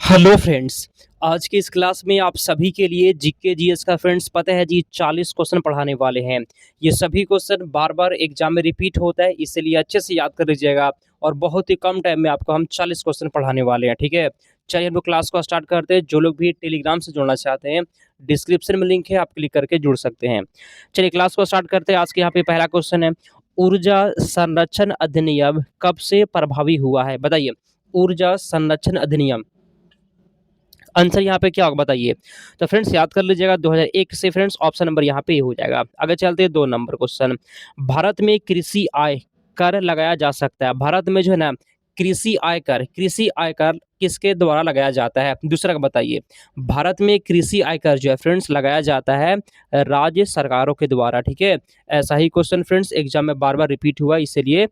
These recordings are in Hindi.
Hello friends. आज की इस क्लास में आप सभी के लिए जीके जीएस का फ्रेंड्स पता है जी 40 क्वेश्चन पढ़ाने वाले हैं। ये सभी क्वेश्चन बार बार एग्जाम में रिपीट होता है, इसलिए अच्छे से याद कर लीजिएगा और बहुत ही कम टाइम में आपको हम 40 क्वेश्चन पढ़ाने वाले हैं। ठीक है, चलिए हम लोग क्लास को स्टार्ट करते हैं। जो लोग भी टेलीग्राम से जुड़ना चाहते हैं, डिस्क्रिप्शन में लिंक है, आप क्लिक करके जुड़ सकते हैं। चलिए क्लास को स्टार्ट करते हैं। आज के यहाँ पे पहला क्वेश्चन है, ऊर्जा संरक्षण अधिनियम कब से प्रभावी हुआ है? बताइए, ऊर्जा संरक्षण अधिनियम आंसर यहाँ पे क्या होगा बताइए। तो फ्रेंड्स याद कर लीजिएगा 2001 से। फ्रेंड्स ऑप्शन नंबर यहाँ पे हो जाएगा। आगे चलते हैं 2 नंबर क्वेश्चन। भारत में कृषि आय कर लगाया जा सकता है? भारत में जो है ना कृषि आयकर किसके द्वारा लगाया जाता है? दूसरा का बताइए। भारत में कृषि आयकर जो है फ्रेंड्स लगाया जाता है राज्य सरकारों के द्वारा। ठीक है, ऐसा ही क्वेश्चन फ्रेंड्स एग्जाम में बार बार रिपीट हुआ, इसीलिए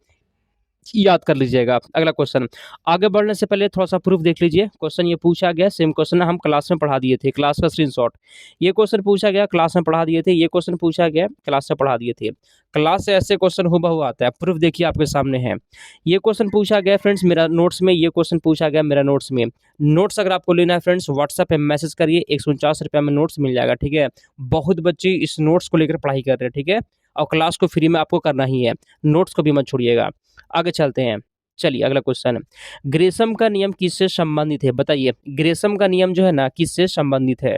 याद कर लीजिएगा। अगला क्वेश्चन, आगे बढ़ने से पहले थोड़ा सा प्रूफ देख लीजिए। क्वेश्चन ये पूछा गया, सेम क्वेश्चन हम क्लास में पढ़ा दिए थे, क्लास का स्क्रीनशॉट। ये क्वेश्चन पूछा गया, क्लास में पढ़ा दिए थे। ये क्वेश्चन पूछा गया, क्लास से पढ़ा दिए थे। क्लास से ऐसे क्वेश्चन हूबहू आता है। प्रूफ देखिए आपके सामने है। ये क्वेश्चन पूछा गया फ्रेंड्स मेरा नोट्स में, ये क्वेश्चन पूछा गया मेरा नोट्स में। नोट्स अगर आपको लेना है फ्रेंड्स व्हाट्सएप पे मैसेज करिए, 149 रुपये में नोट्स मिल जाएगा। ठीक है, बहुत बच्चे इस नोट्स को लेकर पढ़ाई कर रहे हैं। ठीक है, और क्लास को फ्री में आपको करना ही है, नोट्स को भी मत छोड़िएगा। आगे चलते हैं। चलिए अगला क्वेश्चन, ग्रेसम का नियम किससे संबंधित है? बताइए, ग्रेसम का नियम जो है ना किससे संबंधित है?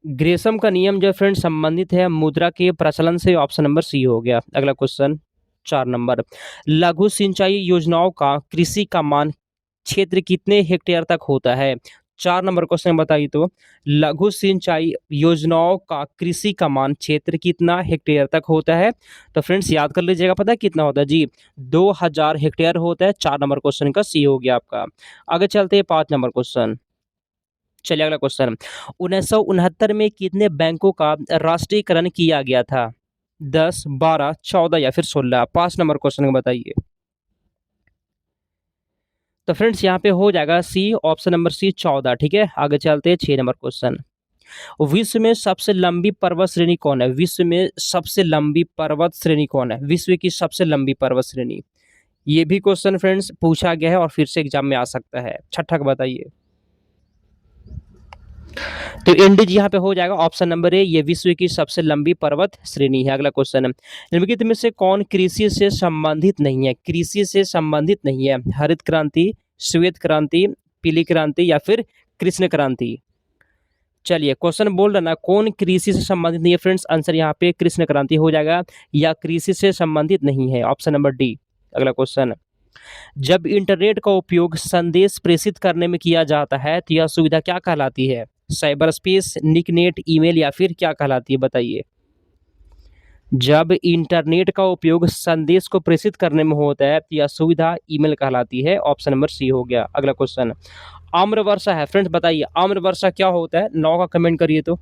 ग्रेसम का नियम जो है फ्रेंड संबंधित है मुद्रा के प्रचलन से। ऑप्शन नंबर सी हो गया। अगला क्वेश्चन 4 नंबर, लघु सिंचाई योजनाओं का कृषि का मान क्षेत्र कितने हेक्टेयर तक होता है? 4 नंबर क्वेश्चन बताइए तो, लघु सिंचाई योजनाओं का कृषि का मान क्षेत्र कितना हेक्टेयर तक होता है? तो फ्रेंड्स याद कर लीजिएगा, पता है कितना होता है जी? 2000 हेक्टेयर होता है। 4 नंबर क्वेश्चन का सी हो गया आपका। आगे चलते हैं 5 नंबर क्वेश्चन। चलिए अगला क्वेश्चन, 1969 में कितने बैंकों का राष्ट्रीयकरण किया गया था? 10, 12, 14 या फिर 16? 5 नंबर क्वेश्चन को बताइए। तो फ्रेंड्स यहाँ पे हो जाएगा सी, ऑप्शन नंबर सी 14। ठीक है, आगे चलते हैं 6 नंबर क्वेश्चन। विश्व में सबसे लंबी पर्वत श्रेणी कौन है? विश्व में सबसे लंबी पर्वत श्रेणी कौन है? विश्व की सबसे लंबी पर्वत श्रेणी, ये भी क्वेश्चन फ्रेंड्स पूछा गया है और फिर से एग्जाम में आ सकता है। छठा का बताइए। तो इंडिज यहाँ पे हो जाएगा ऑप्शन नंबर ए, ये विश्व की सबसे लंबी पर्वत श्रेणी है। अगला क्वेश्चन, निम्नलिखित में से कौन कृषि से संबंधित नहीं है? कृषि से संबंधित नहीं है। हरित क्रांति, श्वेत क्रांति, पीली क्रांति या फिर कृष्ण क्रांति? चलिए क्वेश्चन बोल रहा ना कौन कृषि से संबंधित नहीं है फ्रेंड्स, आंसर यहाँ पे कृष्ण क्रांति हो जाएगा, या कृषि से संबंधित नहीं है, ऑप्शन नंबर डी। अगला क्वेश्चन, जब इंटरनेट का उपयोग संदेश प्रेषित करने में किया जाता है तो यह सुविधा क्या कहलाती है? साइबर स्पेस, निकनेट, ईमेल या फिर क्या कहलाती है? बताइए। जब इंटरनेट का उपयोग संदेश को प्रेषित करने में होता है तो यह सुविधा ईमेल कहलाती है, ऑप्शन नंबर सी हो गया। अगला क्वेश्चन, आम्र वर्षा है फ्रेंड्स, बताइए आम्र वर्षा क्या होता है? 9 का कमेंट करिए तो।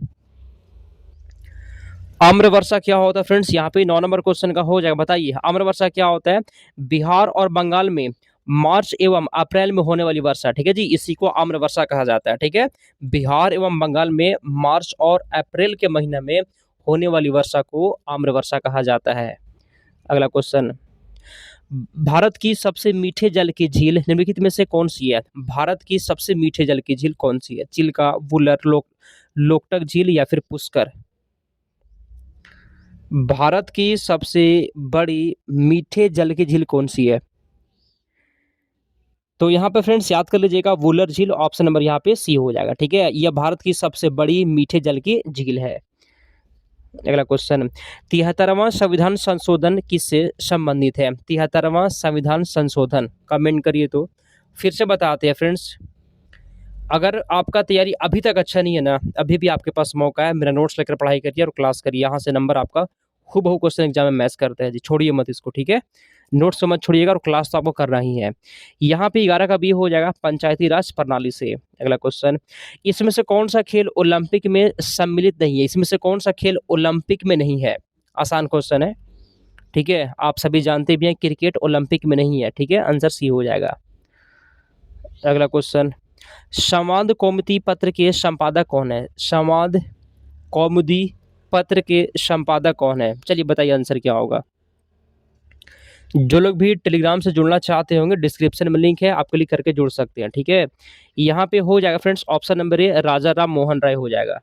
आम्र वर्षा क्या होता है फ्रेंड्स? यहाँ पे 9 नंबर क्वेश्चन का हो जाएगा। बताइए आम्र वर्षा क्या होता है? बिहार और बंगाल में मार्च एवं अप्रैल में होने वाली वर्षा। ठीक है जी, इसी को आम्र वर्षा कहा जाता है। ठीक है, बिहार एवं बंगाल में मार्च और अप्रैल के महीने में होने वाली वर्षा को आम्र वर्षा कहा जाता है। अगला क्वेश्चन, भारत की सबसे मीठे जल की झील निम्नलिखित में से कौन सी है? भारत की सबसे मीठे जल की झील कौन सी है? चिल्का, वुलर, लोकटक झील या फिर पुष्कर? भारत की सबसे बड़ी मीठे जल की झील कौन सी है? तो यहाँ पे फ्रेंड्स याद कर लीजिएगा, वुलर झील, ऑप्शन नंबर यहाँ पे सी हो जाएगा। ठीक है, यह भारत की सबसे बड़ी मीठे जल की झील है। अगला क्वेश्चन, 73वां संविधान संशोधन किससे संबंधित है? 73वां संविधान संशोधन कमेंट करिए तो। फिर से बताते हैं फ्रेंड्स, अगर आपका तैयारी अभी तक अच्छा नहीं है ना, अभी भी आपके पास मौका है, मेरा नोट्स लेकर पढ़ाई करिए और क्लास करिए, यहाँ से नंबर आपका हूबहू क्वेश्चन एग्जाम में मैच करता है जी। छोड़िए मत इसको। ठीक है, नोट्स तो मत छोड़िएगा और क्लास तो आपको करना ही है। यहाँ पे 11 का बी हो जाएगा, पंचायती राज प्रणाली से। अगला क्वेश्चन, इसमें से कौन सा खेल ओलंपिक में सम्मिलित नहीं है? इसमें से कौन सा खेल ओलंपिक में नहीं है? आसान क्वेश्चन है। ठीक है, आप सभी जानते भी हैं क्रिकेट ओलंपिक में नहीं है। ठीक है, आंसर सी हो जाएगा। अगला क्वेश्चन, संवाद कौमुदी पत्र के संपादक कौन है? संवाद कौमुदी पत्र के संपादक कौन है? चलिए बताइए आंसर क्या होगा। जो लोग भी टेलीग्राम से जुड़ना चाहते होंगे, डिस्क्रिप्शन में लिंक है, आप क्लिक करके जुड़ सकते हैं, ठीक है। यहाँ पे हो जाएगा फ्रेंड्स ऑप्शन नंबर ए, राजा राम मोहन राय हो जाएगा।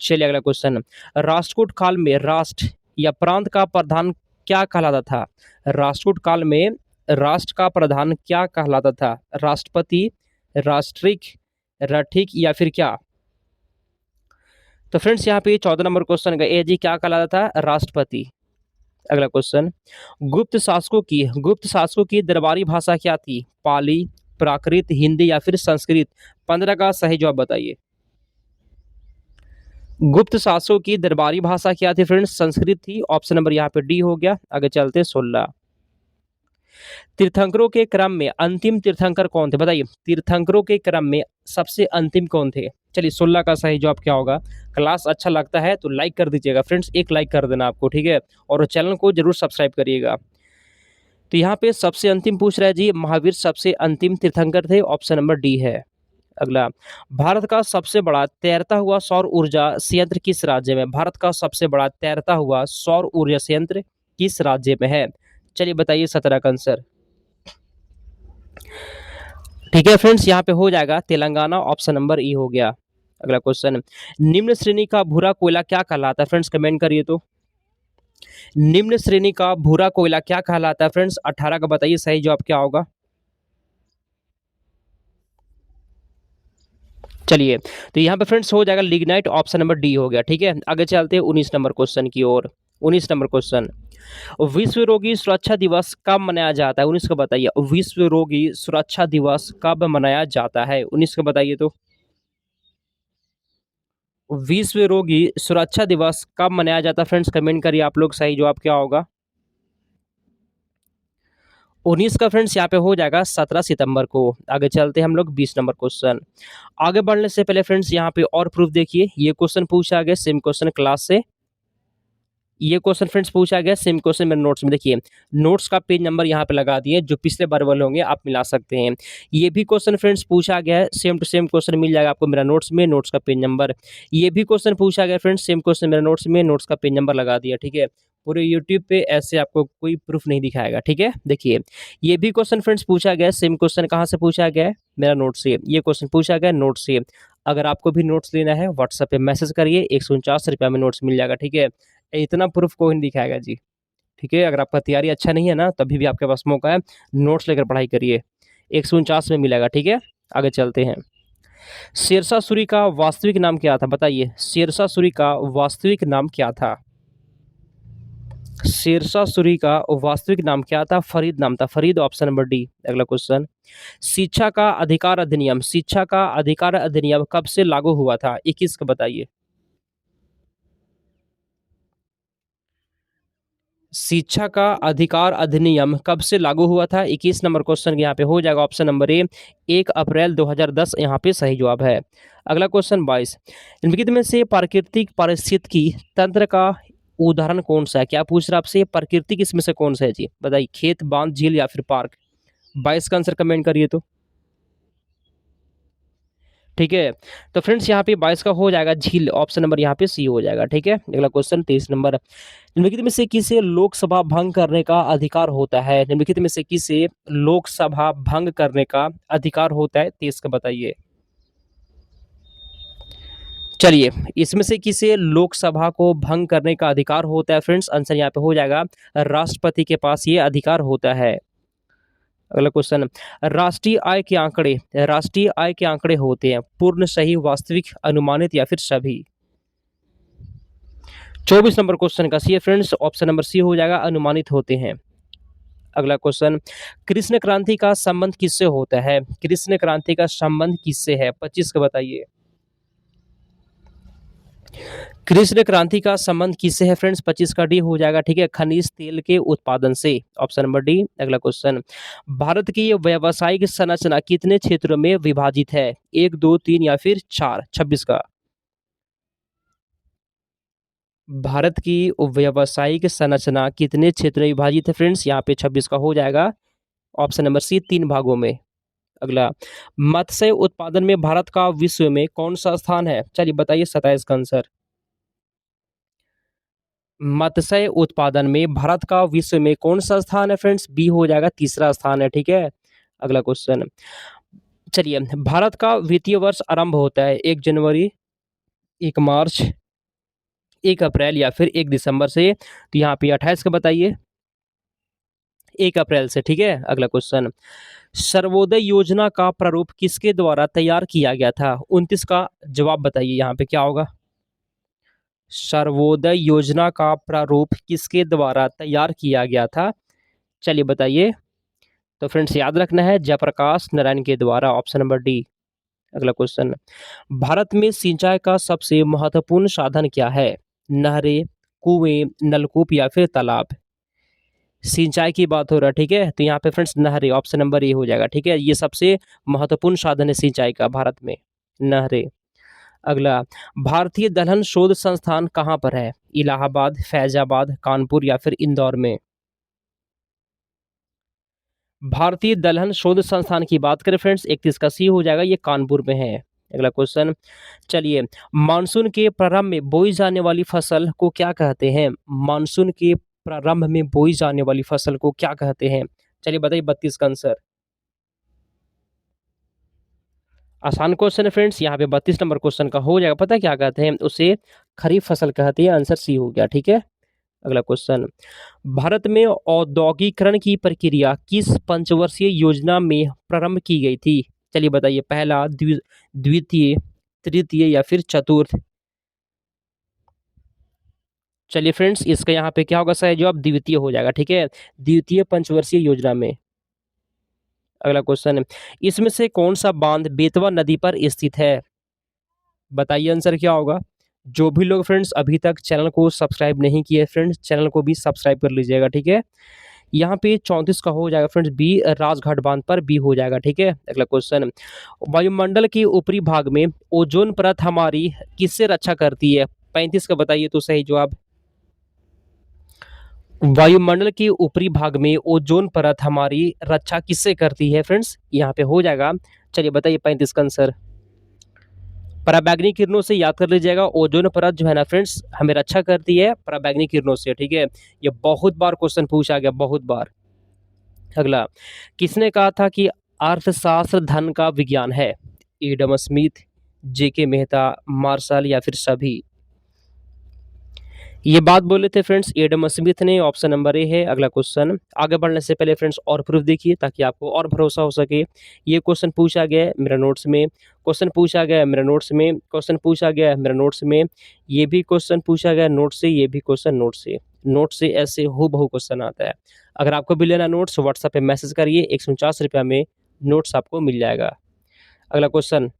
चलिए अगला क्वेश्चन, राष्ट्रकूट काल में राष्ट्र या प्रांत का प्रधान क्या कहलाता था? राष्ट्रकूट काल में राष्ट्र का प्रधान क्या कहलाता था? राष्ट्रपति, राष्ट्रिक, रठिक या फिर क्या? तो फ्रेंड्स यहाँ पे 14 नंबर क्वेश्चन का ए जी क्या कहलाता था? राष्ट्रपति। अगला क्वेश्चन, गुप्त शासकों की दरबारी भाषा क्या थी? पाली, प्राकृत, हिंदी या फिर संस्कृत? 15 का सही जवाब बताइए। गुप्त शासकों की दरबारी भाषा क्या थी फ्रेंड्स? संस्कृत थी। ऑप्शन नंबर यहाँ पे डी हो गया। आगे चलते 16, तीर्थंकरों के क्रम में अंतिम तीर्थंकर कौन थे? बताइए, तीर्थंकरों के क्रम में सबसे अंतिम कौन थे? चलिए 16 का सही जवाब क्या होगा? क्लास अच्छा लगता है तो लाइक कर दीजिएगा फ्रेंड्स, एक लाइक कर देना आपको, ठीक है, और चैनल को जरूर सब्सक्राइब करिएगा। तो यहाँ पे सबसे अंतिम पूछ रहा है जी, महावीर सबसे अंतिम तीर्थंकर थे। ऑप्शन नंबर डी है। अगला, भारत का सबसे बड़ा तैरता हुआ सौर ऊर्जा संयंत्र किस राज्य में? भारत का सबसे बड़ा तैरता हुआ सौर ऊर्जा संयंत्र किस राज्य में है? चलिए बताइए 17 का आंसर। ठीक है फ्रेंड्स, यहाँ पे हो जाएगा तेलंगाना। ऑप्शन नंबर ई हो गया। अगला क्वेश्चन, निम्न श्रेणी का भूरा कोयला क्या कहलाता है? फ्रेंड्स कमेंट करिए तो। निम्न श्रेणी का भूरा कोयला क्या कहलाता है फ्रेंड्स? 18 का बताइए सही जवाब क्या होगा। चलिए, तो यहाँ पे फ्रेंड्स हो जाएगा लिग्नाइट। ऑप्शन नंबर डी हो गया, ठीक है। आगे चलते हैं 19 नंबर क्वेश्चन की ओर। 19 नंबर क्वेश्चन, विश्व रोगी सुरक्षा दिवस कब मनाया जाता है? 19 को बताइए, विश्व रोगी सुरक्षा दिवस कब मनाया जाता है? 19 को बताइए तो। विश्व रोगी सुरक्षा दिवस कब मनाया जाता है फ्रेंड्स? कमेंट करिए आप लोग, सही जवाब क्या होगा। 19 का फ्रेंड्स यहाँ पे हो जाएगा 17 सितंबर को। आगे चलते हैं हम लोग 20 नंबर क्वेश्चन। आगे बढ़ने से पहले फ्रेंड्स यहाँ पे और प्रूफ देखिए, ये क्वेश्चन पूछा गया सेम क्वेश्चन क्लास से। ये क्वेश्चन फ्रेंड्स पूछा गया सेम क्वेश्चन मेरे नोट्स में, देखिए नोट्स का पेज नंबर यहाँ पे लगा दिए, जो पिछले बार वाले होंगे आप मिला सकते हैं। ये भी क्वेश्चन फ्रेंड्स पूछा गया है, सेम टू सेम क्वेश्चन मिल जाएगा आपको मेरा नोट्स में, नोट्स का पेज नंबर। ये भी क्वेश्चन पूछा गया फ्रेंड्स, सेम क्वेश्चन मेरा नोट्स में, नोट्स का पेज नंबर लगा दिया, ठीक है। पूरे यूट्यूब पे ऐसे आपको कोई प्रूफ नहीं दिखाएगा, ठीक है। देखिए ये भी क्वेश्चन फ्रेंड्स पूछा गया, सेम क्वेश्चन कहाँ से पूछा गया है? मेरा नोट से। ये क्वेश्चन पूछा गया नोट से। अगर आपको भी नोट्स लेना है व्हाट्सएप पे मैसेज करिए, 149 रुपये में नोट्स मिल जाएगा, ठीक है। इतना प्रूफ कोई नहीं दिखाएगा जी, ठीक है। अगर आपका तैयारी अच्छा नहीं है ना, तभी भी आपके पास मौका है, नोट्स लेकर पढ़ाई करिए, 149 में मिलेगा, ठीक है। आगे चलते हैं, शेरशाह सूरी का वास्तविक नाम क्या था? बताइए, शेरशाह सूरी का वास्तविक नाम क्या था? शेरशाह सूरी का वास्तविक नाम क्या था? फरीद नाम था, फरीद। Option number D. अगला क्वेश्चन, शिक्षा का अधिकार अधिनियम कब से लागू हुआ था? 21 का बताइए। शिक्षा का अधिकार अधिनियम कब से लागू हुआ था? 21 नंबर क्वेश्चन यहाँ पे हो जाएगा ऑप्शन नंबर ए, 1 अप्रैल 2010 यहाँ पे सही जवाब है। अगला क्वेश्चन 22, निम्नलिखित में से प्राकृतिक पारिस्थितिकी तंत्र का उदाहरण कौन सा है? क्या पूछ रहा है आपसे? प्राकृतिक इसमें से कौन सा है जी? बताइए, खेत, बांध, झील या फिर पार्क? 22 का आंसर कमेंट करिए तो। ठीक है, तो फ्रेंड्स यहाँ पे 22 का हो जाएगा झील। ऑप्शन नंबर यहाँ पे सी हो जाएगा, ठीक है। अगला क्वेश्चन 23 नंबर, निम्नलिखित में से किसे लोकसभा भंग करने का अधिकार होता है? निम्नलिखित में से किसे लोकसभा भंग करने का अधिकार होता है? 23 का बताइए। चलिए, इसमें से किसे लोकसभा को भंग करने का अधिकार होता है फ्रेंड्स? आंसर यहाँ पे हो जाएगा राष्ट्रपति के पास ये अधिकार होता है। अगला क्वेश्चन, राष्ट्रीय आय के आंकड़े होते हैं पूर्ण, सही, वास्तविक, अनुमानित या फिर सभी? 24 नंबर क्वेश्चन का सी है फ्रेंड्स, ऑप्शन नंबर सी हो जाएगा, अनुमानित होते हैं। अगला क्वेश्चन, कृष्ण क्रांति का संबंध किससे होता है? कृष्ण क्रांति का संबंध किससे है? 25 का बताइए। कृष्ण क्रांति का संबंध किससे है फ्रेंड्स? 25 का डी हो जाएगा, ठीक है, खनिज तेल के उत्पादन से। Option number D. अगला क्वेश्चन, भारत की व्यावसायिक संरचना कितने क्षेत्रों में विभाजित है? 1, 2, 3 या फिर 4? 26 का। भारत की व्यावसायिक संरचना कितने क्षेत्र में विभाजित है फ्रेंड्स? यहाँ पे 26 का हो जाएगा ऑप्शन नंबर सी, 3 भागों में। अगला, मत्स्य उत्पादन में भारत का विश्व में कौन सा स्थान है? चलिए बताइए 27 का आंसर। मत्स्य उत्पादन में भारत का विश्व में कौन सा स्थान है फ्रेंड्स? बी हो जाएगा, तीसरा स्थान है। ठीक है, अगला क्वेश्चन। चलिए, भारत का वित्तीय वर्ष आरंभ होता है 1 जनवरी, 1 मार्च, 1 अप्रैल या फिर 1 दिसंबर से। तो यहाँ पे 28 का बताइए, 1 अप्रैल से। ठीक है, अगला क्वेश्चन। सर्वोदय योजना का प्रारूप किसके द्वारा तैयार किया गया था? 29 का जवाब बताइए, यहाँ पे क्या होगा? सर्वोदय योजना का प्रारूप किसके द्वारा तैयार किया गया था? चलिए बताइए। तो फ्रेंड्स याद रखना है, जयप्रकाश नारायण के द्वारा, ऑप्शन नंबर डी। अगला क्वेश्चन। भारत में सिंचाई का सबसे महत्वपूर्ण साधन क्या है? नहरें, कुएं, नलकूप या फिर तालाब? सिंचाई की बात हो रहा है, ठीक है, तो यहाँ पे फ्रेंड्स नहरें, ऑप्शन नंबर ए हो जाएगा। ठीक है, ये सबसे महत्वपूर्ण साधन है सिंचाई का भारत में, नहरें। अगला, भारतीय दलहन शोध संस्थान कहाँ पर है? इलाहाबाद, फैजाबाद, कानपुर या फिर इंदौर में? भारतीय दलहन शोध संस्थान की बात करें फ्रेंड्स, 31 का सी हो जाएगा, ये कानपुर में है। अगला क्वेश्चन। चलिए, मानसून के प्रारंभ में बोई जाने वाली फसल को क्या कहते हैं? मानसून के प्रारंभ में बोई जाने वाली फसल को क्या कहते हैं? चलिए बताइए, 32 का आंसर। आसान क्वेश्चन है फ्रेंड्स, यहाँ पे 32 नंबर क्वेश्चन का हो जाएगा। पता है क्या कहते हैं उसे? खरीफ फसल कहते हैं, आंसर सी हो गया। ठीक है, अगला क्वेश्चन। भारत में औद्योगिकरण की प्रक्रिया किस पंचवर्षीय योजना में प्रारंभ की गई थी? चलिए बताइए, पहला, द्वितीय, तृतीय या फिर चतुर्थ? चलिए फ्रेंड्स, इसका यहाँ पे क्या होगा? सही जवाब द्वितीय हो जाएगा। ठीक है, द्वितीय पंचवर्षीय योजना में। अगला क्वेश्चन। इसमें से कौन सा बांध बेतवा नदी पर स्थित है? बताइए आंसर क्या होगा? जो भी लोग फ्रेंड्स अभी तक चैनल को सब्सक्राइब नहीं किए फ्रेंड्स, चैनल को भी सब्सक्राइब कर लीजिएगा। ठीक है, यहाँ पे 34 का हो जाएगा फ्रेंड्स, बी, राजघाट बांध पर बी हो जाएगा। ठीक है, अगला क्वेश्चन। वायुमंडल के ऊपरी भाग में ओजोन परत हमारी किससे रक्षा करती है? 35 का बताइए तो सही जवाब। वायुमंडल के ऊपरी भाग में ओजोन परत हमारी रक्षा किससे करती है फ्रेंड्स? यहाँ पे हो जाएगा। चलिए बताइए 35 का आंसर। पराबैंगनी किरणों से, याद कर लीजिएगा, ओजोन परत जो है ना फ्रेंड्स हमें रक्षा करती है पराबैंगनी किरणों से। ठीक है, ये बहुत बार क्वेश्चन पूछा गया, बहुत बार। अगला, किसने कहा था कि अर्थशास्त्र धन का विज्ञान है? एडम स्मिथ, जेके मेहता, मार्शल या फिर सभी? ये बात बोले थे फ्रेंड्स एडम स्मिथ ने, ऑप्शन नंबर ए है। अगला क्वेश्चन। आगे बढ़ने से पहले फ्रेंड्स और प्रूफ देखिए ताकि आपको और भरोसा हो सके। ये क्वेश्चन पूछा गया है मेरा नोट्स में, क्वेश्चन पूछा गया है मेरा नोट्स में, क्वेश्चन पूछा गया है मेरा नोट्स में, ये भी क्वेश्चन पूछा गया नोट से, ये भी क्वेश्चन नोट से। नोट से ऐसे हूबहू क्वेश्चन आता है। अगर आपको भी लेना नोट्स, व्हाट्सएप पे मैसेज करिए, 149 रुपया में नोट्स आपको मिल जाएगा। अगला क्वेश्चन,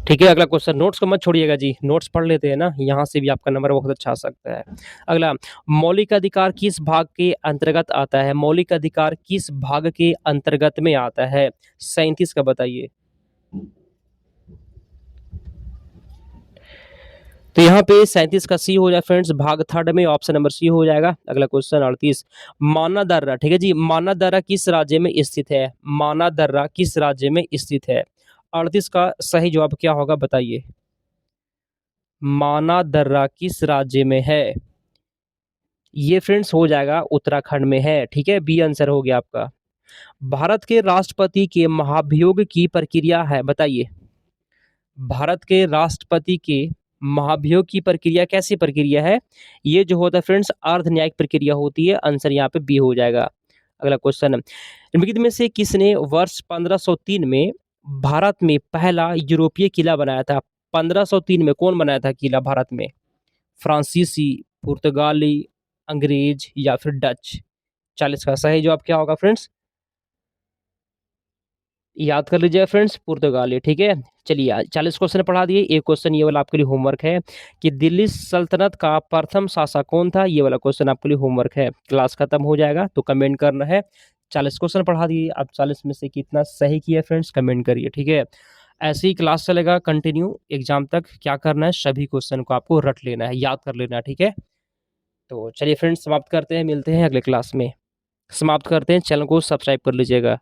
ठीक है, अगला क्वेश्चन। नोट्स को मत छोड़िएगा जी, नोट्स पढ़ लेते हैं ना, यहाँ से भी आपका नंबर बहुत अच्छा आ सकता है। अगला, मौलिक अधिकार किस भाग के अंतर्गत आता है? मौलिक अधिकार किस भाग के अंतर्गत में आता है? 37 का बताइए। तो यहाँ पे 37 का सी हो जाए फ्रेंड्स, भाग थर्ड में, ऑप्शन नंबर सी हो जाएगा। अगला क्वेश्चन 38। माना दर्रा, ठीक है जी, माना दर्रा किस राज्य में स्थित है? माना दर्रा किस राज्य में स्थित है? 38 का सही जवाब क्या होगा बताइए? माना दर्रा किस राज्य में है? ये फ्रेंड्स हो जाएगा उत्तराखंड में है। ठीक है, बी आंसर हो गया आपका। भारत के राष्ट्रपति के महाभियोग की प्रक्रिया है, बताइए। भारत के राष्ट्रपति के महाभियोग की प्रक्रिया कैसी प्रक्रिया है? ये जो होता है फ्रेंड्स अर्ध न्यायिक प्रक्रिया होती है, आंसर यहाँ पे बी हो जाएगा। अगला क्वेश्चन। निम्नलिखित में से किसने वर्ष 1503 में भारत में पहला यूरोपीय किला बनाया था? 1503 में कौन बनाया था किला भारत में? फ्रांसीसी, पुर्तगाली, अंग्रेज या फिर डच? 40 का सही जवाब क्या होगा फ्रेंड्स? याद कर लीजिए फ्रेंड्स, पुर्तगाली। ठीक है, चलिए 40 क्वेश्चन पढ़ा दिए। एक क्वेश्चन ये वाला आपके लिए होमवर्क है कि दिल्ली सल्तनत का प्रथम शासक कौन था? ये वाला क्वेश्चन आपके लिए होमवर्क है। क्लास खत्म हो जाएगा तो कमेंट करना है। 40 क्वेश्चन पढ़ा दिए, आप 40 में से कितना सही किया फ्रेंड्स कमेंट करिए। ठीक है, ऐसे ही क्लास चलेगा कंटिन्यू एग्जाम तक। क्या करना है, सभी क्वेश्चन को आपको रट लेना है, याद कर लेना है। ठीक है, तो चलिए फ्रेंड्स समाप्त करते हैं, मिलते हैं अगले क्लास में। समाप्त करते हैं, चैनल को सब्सक्राइब कर लीजिएगा।